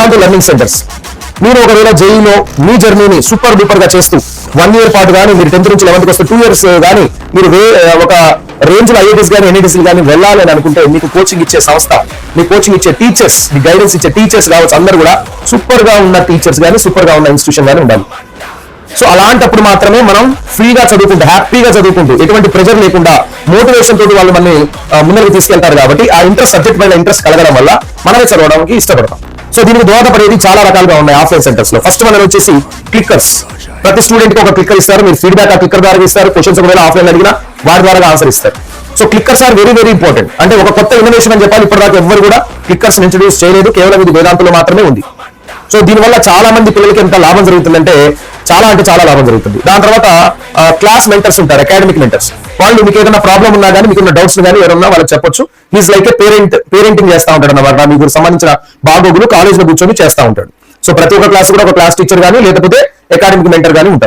వేదాంత learning centres. మీరు ఒకవేళ జేఈలో మీ జర్నీని సూపర్ డూపర్ గా చేస్తూ 1 year పాటు కానీ, మీరు 10th నుంచి 11th వస్తే 2 years కానీ, మీరు ఒక రేంజ్ లో ఐఐటీస్ కానీ ఎన్ఐటీస్ కానీ వెళ్ళాలి అని అనుకుంటే మీకు కోచింగ్ ఇచ్చే సంస్థ, మీ కోచింగ్ ఇచ్చే టీచర్స్, మీ గైడెన్స్ ఇచ్చే టీచర్స్ కావచ్చు, అందరూ కూడా సూపర్ గా ఉన్న టీచర్స్ కానీ, సూపర్ గా ఉన్న ఇన్స్టిట్యూషన్ కానీ ఉండాలి. సో అలాంటప్పుడు మాత్రమే మనం ఫ్రీగా చదువుకుంటూ, హ్యాపీగా చదువుకుంటూ, ఎటువంటి ప్రెజర్ లేకుండా మోటివేషన్ తోటి వాళ్ళు మనల్ని ముందరికి తీసుకెళ్తారు. కాబట్టి ఆ ఇంట్రెస్ట్, సబ్జెక్ట్ పైన ఇంట్రెస్ట్ కలగడం వల్ల మనమే చదవడానికి ఇష్టపడతాం. సో దీనికి దోహదపడేది చాలా రకాలుగా ఉన్నాయి ఆఫ్లైన్ సెంటర్స్ లో. ఫస్ట్ మనం వచ్చేసి క్లిక్కర్స్. ప్రతి స్టూడెంట్ కి ఒక క్లిక్కర్ ఇస్తారు. మీరు ఫీడ్బ్యాక్ ఆ క్లిక్కర్ ద్వారా ఇస్తారు. క్వశ్చన్స్ ఒకవేళ ఆఫ్లైన్ అడిగినా వాటి ద్వారా ఆన్సర్ ఇస్తారు. So clickers are very very important. అంటే ఒక కొత్త ఇన్నోవేషన్ అని చెప్పాలి. ఇప్పటిదాకా ఎవరు కూడా క్లిక్కర్స్ ఇంట్రడ్యూస్ చేయలేదు. కేవలం ఇది వేదాంతలో మాత్రమే ఉంది. సో దీనివల్ల చాలా మంది పిల్లలకి ఎంత లాభం జరుగుతుందంటే చాలా లాభం జరుగుతుంది. దాని తర్వాత క్లాస్ మెంటర్స్ ఉంటారు, అకాడమిక్ మెంటర్స్. వాళ్ళు మీకు ఏదైనా ప్రాబ్లం ఉన్నా కానీ, మీకున్న డౌట్స్ కానీ ఎవరన్నా వాళ్ళకి చెప్పొచ్చు. ఈజ్ లైక్ ఏ పేరెంటింగ్ చేస్తూ ఉంటాడు అన్నమాట. మీకు సంబంధించిన బాగోగులు కాలేజ్ లో కూర్చొని చేస్తూ ఉంటాడు. సో ప్రతి ఒక్క క్లాస్ కూడా ఒక క్లాస్ టీచర్ కానీ, లేకపోతే అకాడమిక్ మెంటర్ కానీ ఉంటారు.